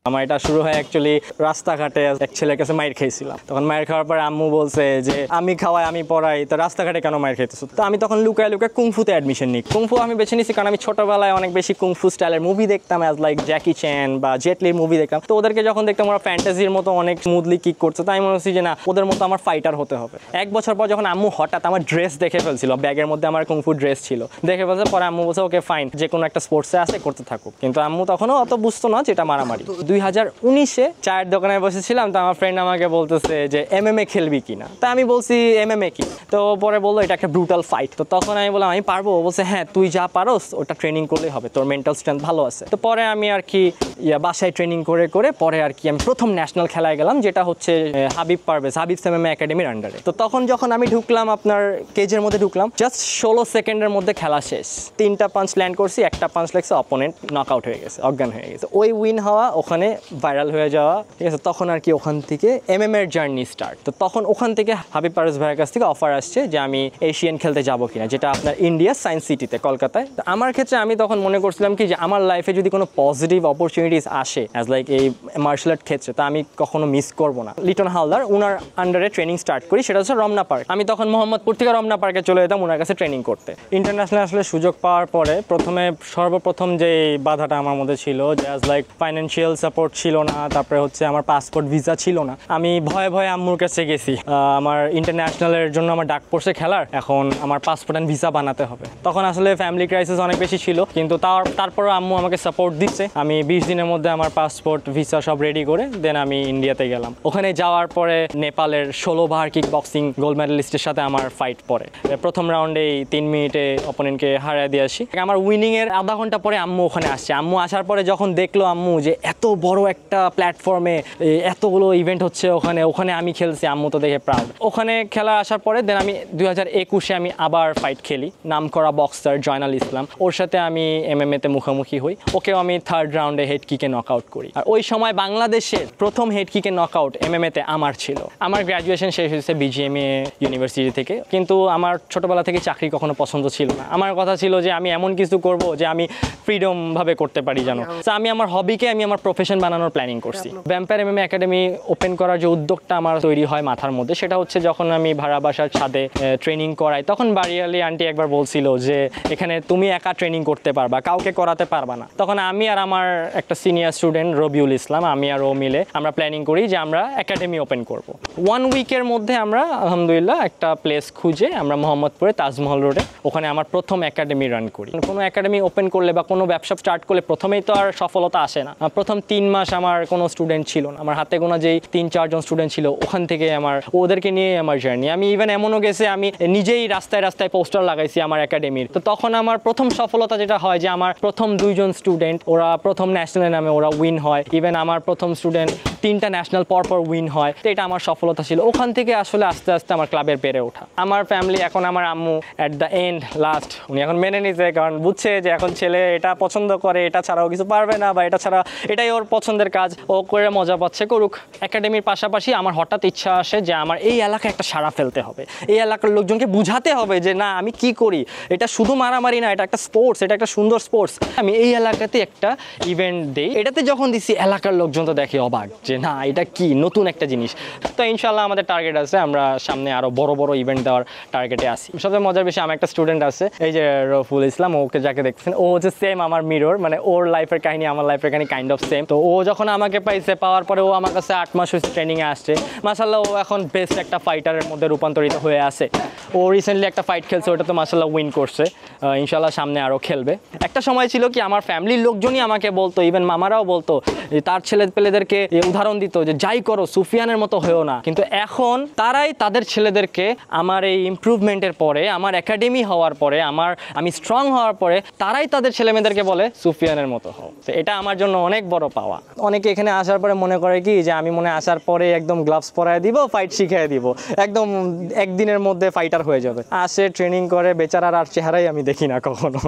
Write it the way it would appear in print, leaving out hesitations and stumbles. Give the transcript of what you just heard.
আমার এটা শুরু হয় অ্যাকচুয়ালি রাস্তাঘাটে এক ছেলের কাছে মাইর খেয়েছিলাম। তখন মাইর খাওয়ার পরে আম্মু বলছে যে আমি খাওয়াই আমি পড়াই, তো রাস্তাঘাটে কেন মাইর খেতেছো? তো আমি তখন লুকায় লুকায় কুংফুতে অ্যাডমিশন নিই। কুংফু আমি বেছে নিয়েছি কারণ আমি ছোটবেলায় অনেক বেশি কুংফু স্টাইলের মুভি দেখতাম, অ্যাজ লাইক জ্যাকি চ্যান বা জেটলির মুভি দেখতাম। তো ওদেরকে যখন দেখতাম ওরা ফ্যান্টাসির মতো অনেক স্মুথলি কিক করছে, তাই মনে হচ্ছে যে না ওদের মতো আমার ফাইটার হতে হবে। এক বছর পর যখন আম্মু হঠাৎ আমার ড্রেস দেখে ফেলছিল, ব্যাগের মধ্যে আমার কুংফু ড্রেস ছিল, দেখে ফেলছে, পরে আম্মু বলছে ওকে ফাইন, যে কোনো একটা স্পোর্টসে আছে করতে থাকুক। কিন্তু আম্মু তখনও অত বুঝতো না যেটা মারামারি। 2019-এ চায়ের দোকানে বসেছিলাম, তো আমার ফ্রেন্ড আমাকে বলতেছে যে MMA খেলবি কিনা। তা আমি বলছি MMA কি? তো পরে বললো এটা একটা ব্রুটাল ফাইট। তো তখন আমি বললাম আমি পারবো? বলছে হ্যাঁ তুই যা পারোস ওটা ট্রেনিং করলেই হবে, তোর মেন্টাল স্ট্রেংথ ভালো আছে। তো পরে আমি আর কি বাসায় ট্রেনিং করে করে পরে আর কি আমি প্রথম ন্যাশনাল খেলায় গেলাম, যেটা হচ্ছে হাবিব MMA একাডেমির আন্ডারে। তো তখন যখন আমি ঢুকলাম আপনার কেজের মধ্যে ঢুকলাম, জাস্ট 16 সেকেন্ডের মধ্যে খেলা শেষ। 3টা পাঞ্চ ল্যান্ড করছি, একটা পাঞ্চ লাগছে, অপোনেন্ট নক আউট হয়ে গেছে, অজ্ঞান হয়ে গেছে। ওই উইন হওয়া, ওখানে ভাইরাল হয়ে যাওয়া, ঠিক আছে। তখন আর কি ওখান থেকে MMA এর জার্নি স্টার্ট। তো তখন ওখান থেকে হাবিব পারভেজ ভাইয়ের কাছ থেকে অফার আসছে যে আমি এশিয়ান খেলতে যাবো কিনা, যেটা আপনার ইন্ডিয়া সায়েন্স সিটিতে কলকাতায়। তো আমার ক্ষেত্রে আমি তখন মনে করছিলাম কি যে আমার লাইফে যদি কোনো পজিটিভ অপরচুনিটিস আসে অ্যাজ লাইক এই মার্শাল আর্ট ক্ষেত্রে, তা আমি কখনো মিস করবো না। লিটন হালদার ওনার আন্ডারে ট্রেনিং স্টার্ট করি, সেটা হচ্ছে রমনা পার্ক। আমি তখন মোহাম্মদপুর থেকে রমনা পার্কে চলে যেতাম ওনার কাছে ট্রেনিং করতে। ইন্টারন্যাশনাল আসলে সুযোগ পাওয়ার পরে সর্বপ্রথম যে বাধাটা আমার মধ্যে ছিল যে অ্যাজ লাইক ফাইন্যান্সিয়াল সাপোর্ট ছিল না, তারপরে হচ্ছে আমার পাসপোর্ট ভিসা ছিল না। আমি ভয়ে ভয়ে আম্মুর কাছে গেছি, আমার ইন্টারন্যাশনালের জন্য আমার ডাক পড়ছে খেলার, এখন আমার পাসপোর্ট অ্যান্ড ভিসা বানাতে হবে। তখন আসলে ফ্যামিলি ক্রাইসিস অনেক বেশি ছিল, কিন্তু তারপরও আম্মু আমাকে সাপোর্ট দিচ্ছে। আমি 20 দিনের মধ্যে আমার পাসপোর্ট ভিসা সব রেডি করে দেন আমি ইন্ডিয়াতে গেলাম। ওখানে যাওয়ার পরে নেপালের 16 বার কিক বক্সিং গোল্ড মেডালিস্টের সাথে আমার ফাইট পড়ে। প্রথম রাউন্ডেই 3 মিনিটে অপোনেন্টকে হারিয়ে দিয়ে আসি। আমার উইনিংয়ের আধা ঘন্টা পরে আম্মু ওখানে আসছে। আম্মু আসার পরে যখন দেখলো আম্মু যে এত বড় একটা প্ল্যাটফর্মে এতগুলো ইভেন্ট হচ্ছে, ওখানে আমি খেলছি, আম্মু তো দেখে প্রাউড। ওখানে খেলা আসার পরে দেন আমি 2021-এ আমি আবার ফাইট খেলি, নাম করা বক্সার জয়নাল ইসলাম, ওর সাথে আমি MMA-তে মুখোমুখি হই। ওকেও আমি 3rd রাউন্ডে হেড কিকে নক আউট করি। আর ওই সময় বাংলাদেশের প্রথম হেড কিকে নক আউট MMA-তে আমার ছিল। আমার গ্র্যাজুয়েশন শেষ হয়েছে BGMA ইউনিভার্সিটি থেকে, কিন্তু আমার ছোটবেলা থেকে চাকরি কখনো পছন্দ ছিল না। আমার কথা ছিল যে আমি এমন কিছু করব যে আমি ফ্রিডম ভাবে করতে পারি জানো। তো আমি আমার হবিকে আমি আমার প্রফেশন বানানোর প্ল্যানিং করছি। ভ্যাম্পায়ার MMA একাডেমি ওপেন করার যে উদ্যোগটা আমার তৈরি হয় মাথার মধ্যে, সেটা হচ্ছে যখন আমি ভাড়া বাসার ছাদে ট্রেনিং করাই, তখন বাড়িয়ালি আন্টি একবার বলছিল যে এখানে তুমি একা ট্রেনিং করতে পারবা, কাউকে করাতে পারবা না। তখন আমি আর আমার একটা সিনিয়র স্টুডেন্ট রবিউল ইসলাম, আমি আর ও মিলে আমরা প্ল্যানিং করি যে আমরা একাডেমি ওপেন করব। 1 উইকের মধ্যে আমরা আলহামদুলিল্লাহ একটা প্লেস খুঁজে আমরা মোহাম্মদপুরে তাজমহল রোডে ওখানে আমার প্রথম একাডেমি রান করি। কোনো একাডেমি ওপেন করলে বা কোনো ব্যবসা স্টার্ট করলে প্রথমেই তো আর সফলতা আসে না। প্রথম 3 মাস আমার কোনো স্টুডেন্ট ছিল না, আমার হাতে গোনা যেই 3-4 জন স্টুডেন্ট ছিল, ওখান থেকে ওদেরকে নিয়ে আমার জার্নি। আমি ইভেন এমনও গেছে আমি নিজেই রাস্তায় রাস্তায় পোস্টার লাগাইছি আমার একাডেমির। তো তখন আমার প্রথম সফলতা যেটা হয় যে আমার প্রথম 2 জন স্টুডেন্ট ওরা প্রথম ন্যাশনালের নামে ওরা উইন হয়। ইভেন আমার প্রথম স্টুডেন্ট 3টা ন্যাশনাল পরপর উইন হয়। তো এটা আমার সফলতা ছিল। ওখান থেকে আসলে আস্তে আস্তে আমার ক্লাবের বেড়ে ওঠা। আমার ফ্যামিলি এখন আমার আম্মু অ্যাট দ্য এন্ড লাস্ট উনি এখন মেনে নিছে, কারণ বুঝছে যে এখন ছেলে এটা পছন্দ করে, এটা ছাড়াও কিছু পারবে না, বা এটা ছাড়া এটাই ওর পছন্দের কাজ, ও করে মজা পাচ্ছে, করুক। একাডেমির পাশাপাশি আমার হঠাৎ ইচ্ছা আসে যে আমার এই এলাকায় একটা সাড়া ফেলতে হবে, এই এলাকার লোকজনকে বুঝাতে হবে যে না আমি কি করি, এটা শুধু মারামারি না, এটা একটা স্পোর্টস, এটা একটা সুন্দর স্পোর্টস। আমি এই এলাকাতে একটা ইভেন্ট দিই। এটাতে যখন দিছি এলাকার লোকজন তো দেখে অবাক যে না এটা কি নতুন একটা জিনিস। তো ইনশাল্লাহ আমাদের টার্গেট আছে, আমরা সামনে আরো বড় বড় ইভেন্ট দেওয়ার টার্গেটে আসি। সবচেয়ে মজার বিষয় আমার একটা স্টুডেন্ট আছে, এই যে রফুল ইসলাম, ওকে যাকে দেখছেন, ও হচ্ছে সেম আমার মিরর, মানে ওর লাইফের কাহিনী আমার লাইফের কাহিনী কাইন্ড অফ সেম। তো ও যখন আমাকে পাইছে, পাওয়ার পরে ও আমার কাছে 8 মাস হয়েছে ট্রেনিংয়ে আসছে। মাশাআল্লাহ ও এখন বেস্ট একটা ফাইটারের মধ্যে রূপান্তরিত হয়ে আছে। ও রিসেন্টলি একটা ফাইট খেলছে, ওটা তো মাশাআল্লাহ উইন করছে। ইনশাল্লাহ সামনে আরও খেলবে। একটা সময় ছিল কি আমার ফ্যামিলির লোকজনই আমাকে বলতো, ইভেন মামারাও বলতো, তার ছেলে পেলেদেরকে উদাহরণ দিত যে যাই করো সুফিয়ানের মতো হয়েও না। কিন্তু এখন তারাই তাদের ছেলেদেরকে আমার এই ইমপ্রুভমেন্টের পরে, আমার একাডেমি হওয়ার পরে, আমি স্ট্রং হওয়ার পরে, তারাই তাদের ছেলেমেয়েদেরকে বলে সুফিয়ানের মতো হও। তো এটা আমার জন্য অনেক বড় পাওয়া। অনেকে এখানে আসার পরে মনে করে কি যে আমি মনে আসার পরে একদম গ্লাভস পরায় দিব, ফাইট শিখিয়ে দিব, একদম একদিনের মধ্যে ফাইটার হয়ে যাবে। আসে ট্রেনিং করে, বেচারার আর চেহারাই আমি দেখি না কখনো।